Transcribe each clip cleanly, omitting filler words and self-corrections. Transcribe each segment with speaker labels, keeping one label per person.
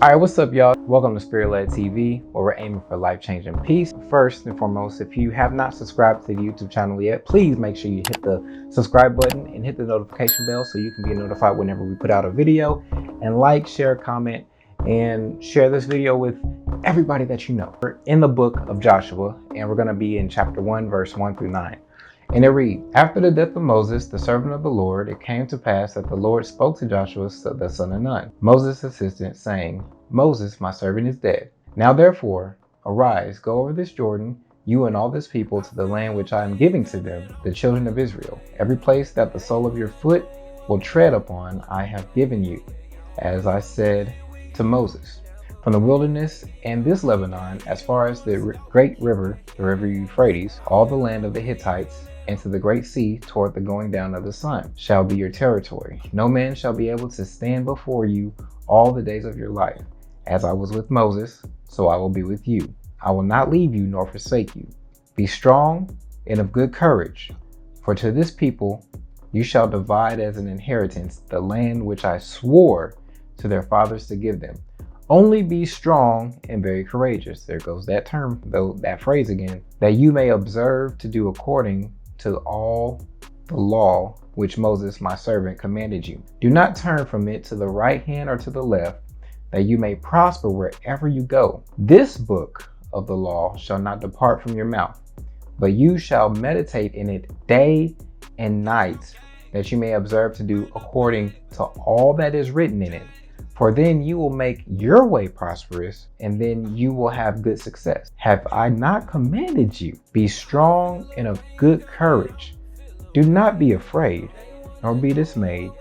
Speaker 1: All right, what's up, y'all? Welcome to Spirit-Led TV, where we're aiming for life-changing peace. First and foremost, if you have not subscribed to the YouTube channel yet, please make sure you hit the subscribe button and hit the notification bell so you can be notified whenever we put out a video. And like, share, comment, and share this video with everybody that you know. We're in the book of Joshua, and we're going to be in chapter 1, verse 1 through 9. And it reads, "After the death of Moses, the servant of the Lord, it came to pass that the Lord spoke to Joshua, the son of Nun, Moses' assistant, saying, Moses, my servant, is dead. Now therefore, arise, go over this Jordan, you and all this people, to the land which I am giving to them, the children of Israel. Every place that the sole of your foot will tread upon, I have given you, as I said to Moses. From the wilderness and this Lebanon, as far as the great river, the river Euphrates, all the land of the Hittites, and to the great sea toward the going down of the sun, shall be your territory. No man shall be able to stand before you all the days of your life. As I was with Moses, so I will be with you. I will not leave you nor forsake you. Be strong and of good courage, for to this people you shall divide as an inheritance the land which I swore to their fathers to give them. Only be strong and very courageous." There goes that term, though, that phrase again. "That you may observe to do according to all the law which Moses my servant commanded you. Do not turn from it to the right hand or to the left, that you may prosper wherever you go. This book of the law shall not depart from your mouth, but you shall meditate in it day and night, that you may observe to do according to all that is written in it. For then you will make your way prosperous, and then you will have good success. Have I not commanded you? Be strong and of good courage. Do not be afraid, nor be dismayed,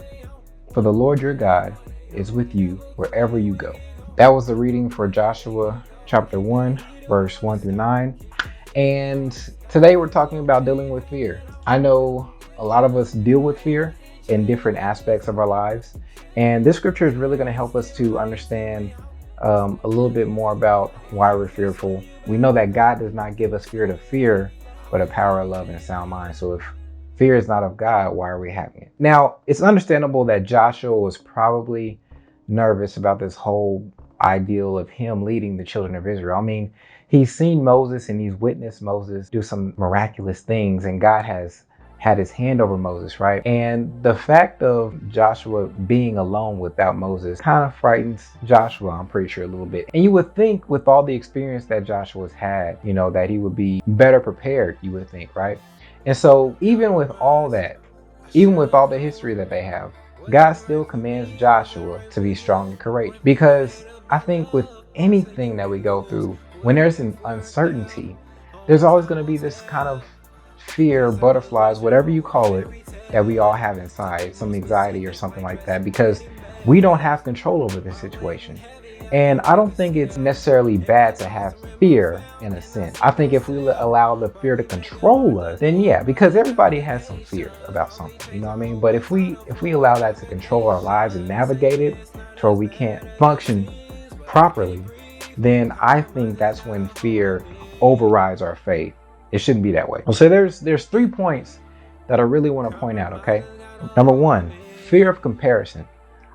Speaker 1: for the Lord your God is with you wherever you go." That was the reading for Joshua chapter 1, verse 1 through 9. And today we're talking about dealing with fear. I know a lot of us deal with fear in different aspects of our lives. And this scripture is really going to help us to understand a little bit more about why we're fearful. We know that God does not give us spirit of fear, but a power of love and a sound mind. So if fear is not of God, why are we having it? Now, it's understandable that Joshua was probably nervous about this whole ideal of him leading the children of Israel. I mean, he's seen Moses and he's witnessed Moses do some miraculous things, and God has had his hand over Moses, right? And the fact of Joshua being alone without Moses kind of frightens Joshua, I'm pretty sure, a little bit. And you would think with all the experience that Joshua's had, you know, that he would be better prepared, you would think, right? And so even with all that, even with all the history that they have, God still commands Joshua to be strong and courageous. Because I think with anything that we go through, when there's an uncertainty, there's always going to be this kind of fear, butterflies, whatever you call it, that we all have inside, some anxiety or something like that, because we don't have control over the situation. And I don't think it's necessarily bad to have fear in a sense. I think if we allow the fear to control us, then yeah, because everybody has some fear about something, you know what I mean? But if we allow that to control our lives and navigate it to where we can't function properly, then I think that's when fear overrides our faith. It shouldn't be that way. So there's 3 points that I really want to point out, okay? Number 1, fear of comparison.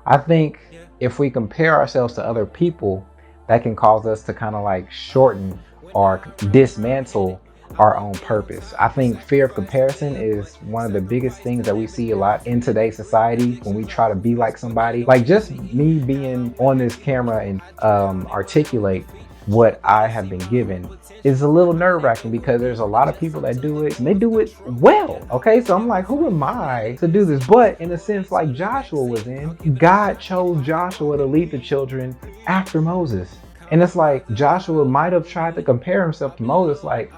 Speaker 1: I think if we compare ourselves to other people, that can cause us to kind of like shorten or dismantle our own purpose. I think fear of comparison is one of the biggest things that we see a lot in today's society when we try to be like somebody. Like just me being on this camera and articulate what I have been given is a little nerve-wracking, because there's a lot of people that do it and they do it well. Okay, so I'm like, who am I to do this? But in a sense, like Joshua was in, God chose Joshua to lead the children after Moses. And it's like Joshua might have tried to compare himself to Moses, like,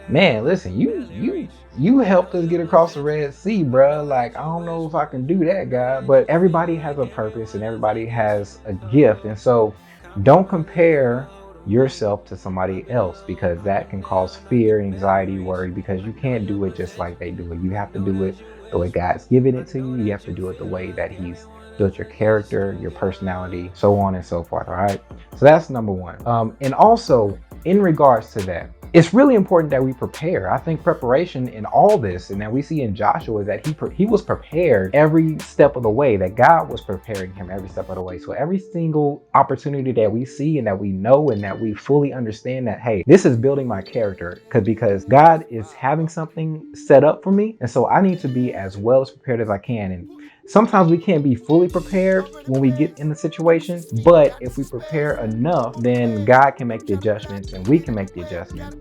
Speaker 1: man, listen, you helped us get across the Red Sea, bruh. Like, I don't know if I can do that, God. But everybody has a purpose and everybody has a gift. And so don't compare yourself to somebody else, because that can cause fear, anxiety, worry, because you can't do it just like they do it. You have to do it the way God's given it to you. You have to do it the way that he's built your character, your personality, so on and so forth. All right. So that's number one. And also in regards to that, it's really important that we prepare. I think preparation in all this, and that we see in Joshua, that he was prepared every step of the way, that God was preparing him every step of the way. So every single opportunity that we see and that we know and that we fully understand that, hey, this is building my character because God is having something set up for me. And so I need to be as well as prepared as I can. And sometimes we can't be fully prepared when we get in the situation, but if we prepare enough, then God can make the adjustments and we can make the adjustments,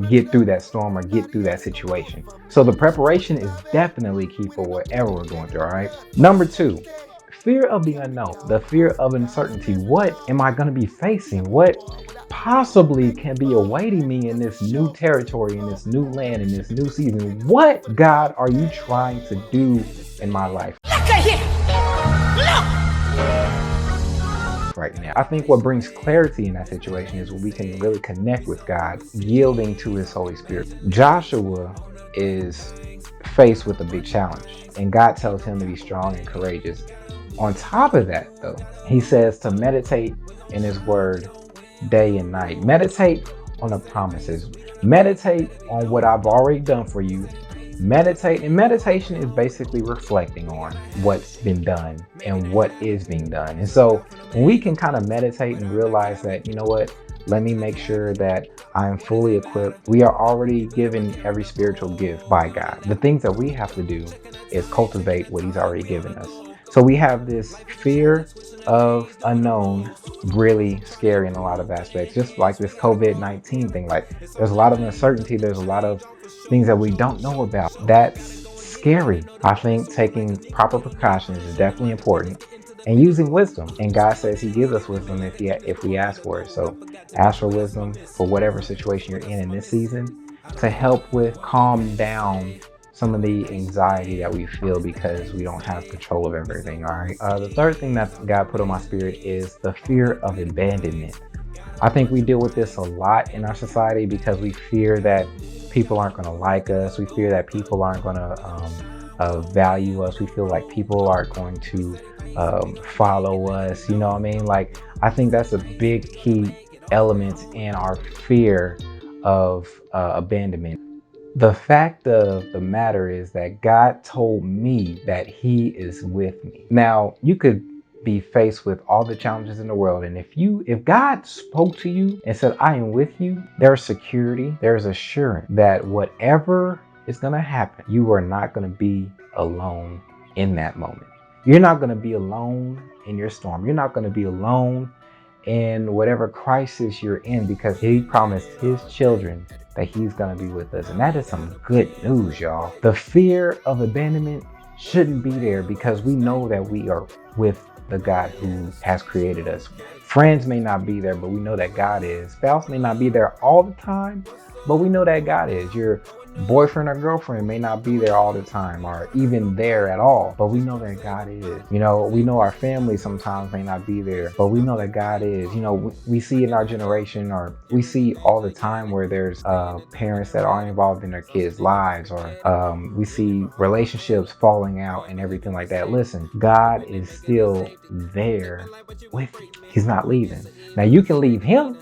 Speaker 1: get through that storm or get through that situation. So the preparation is definitely key for whatever we're going through, all right? Number two, fear of the unknown, the fear of uncertainty. What am I going to be facing? What possibly can be awaiting me in this new territory, in this new land, in this new season? What, God, are you trying to do in my life right now? I think what brings clarity in that situation is when we can really connect with God, yielding to his Holy Spirit. Joshua is faced with a big challenge, and God tells him to be strong and courageous. On top of that, though, he says to meditate in his word day and night. Meditate on the promises. Meditate on what I've already done for you. Meditate, and meditation is basically reflecting on what's been done and what is being done. And so when we can kind of meditate and realize that, you know what, let me make sure that I'm fully equipped. We are already given every spiritual gift by God. The things that we have to do is cultivate what he's already given us. So we have this fear of unknown, really scary in a lot of aspects, just like this COVID-19 thing. Like, there's a lot of uncertainty. There's a lot of things that we don't know about. That's scary. I think taking proper precautions is definitely important, and using wisdom. And God says he gives us wisdom if we ask for it. So ask for wisdom for whatever situation you're in this season, to help with calm down some of the anxiety that we feel because we don't have control of everything. All right. The third thing that God put on my spirit is the fear of abandonment. I think we deal with this a lot in our society because we fear that people aren't going to like us. We fear that people aren't going to value us. We feel like people are going to follow us. You know what I mean? Like, I think that's a big key element in our fear of abandonment. The fact of the matter is that God told me that he is with me. Now, you could be faced with all the challenges in the world, and if God spoke to you and said, I am with you, there's security, there's assurance that whatever is going to happen, you are not going to be alone in that moment. You're not going to be alone in your storm. You're not going to be alone in whatever crisis you're in, because he promised his children that he's going to be with us. And that is some good news, y'all. The fear of abandonment shouldn't be there because we know that we are with the God who has created us. Friends may not be there, but we know that God is. Spouse may not be there all the time, but we know that God is. Your boyfriend or girlfriend may not be there all the time or even there at all, but we know that God is. You know, we know our family sometimes may not be there, but we know that God is. You know, we see in our generation, or we see all the time where there's parents that aren't involved in their kids' lives, or we see relationships falling out and everything like that. Listen, God is still there with you. He's not leaving. Now, you can leave him.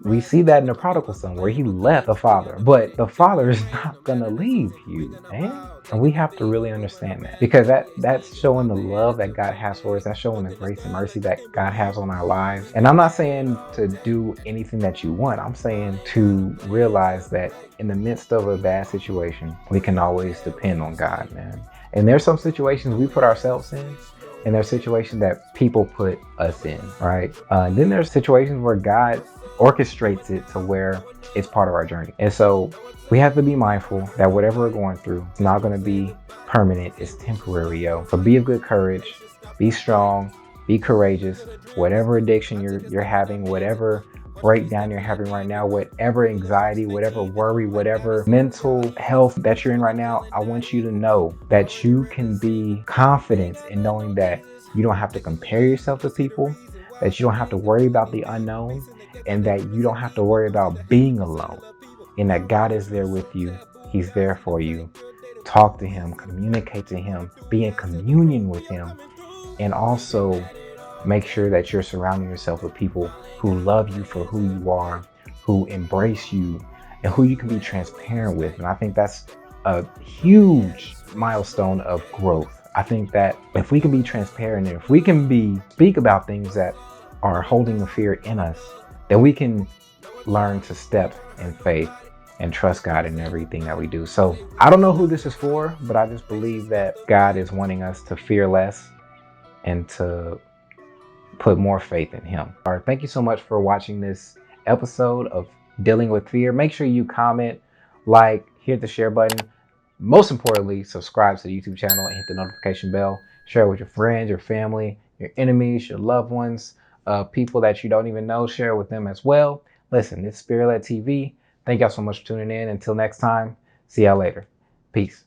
Speaker 1: We see that in the prodigal son, where he left the father, but the father is not gonna leave you, man. And we have to really understand that, because that's showing the love that God has for us. That's showing the grace and mercy that God has on our lives. And I'm not saying to do anything that you want. I'm saying to realize that in the midst of a bad situation, we can always depend on God, man. And there's some situations we put ourselves in, and there's situations that people put us in, right? And then there's situations where God orchestrates it to where it's part of our journey. And so we have to be mindful that whatever we're going through, it's not going to be permanent. It's temporary, yo. So be of good courage, be strong, be courageous. Whatever addiction you're having, whatever breakdown you're having right now, whatever anxiety, whatever worry, whatever mental health that you're in right now, I want you to know that you can be confident in knowing that you don't have to compare yourself to people, that you don't have to worry about the unknown, and that you don't have to worry about being alone, and that God is there with you. He's there for you. Talk to him, communicate to him, be in communion with him, And also make sure that you're surrounding yourself with people who love you for who you are, who embrace you, and who you can be transparent with. And I think that's a huge milestone of growth. I think that if we can be transparent, and if we can speak about things that are holding the fear in us, then we can learn to step in faith and trust God in everything that we do. So I don't know who this is for, but I just believe that God is wanting us to fear less and to put more faith in Him. All right, thank you so much for watching this episode of Dealing with Fear. Make sure you comment, like, hit the share button. Most importantly, subscribe to the YouTube channel and hit the notification bell. Share it with your friends, your family, your enemies, your loved ones, people that you don't even know. Share it with them as well. Listen, it's Spirit-Led TV. Thank y'all so much for tuning in. Until next time, see y'all later. Peace.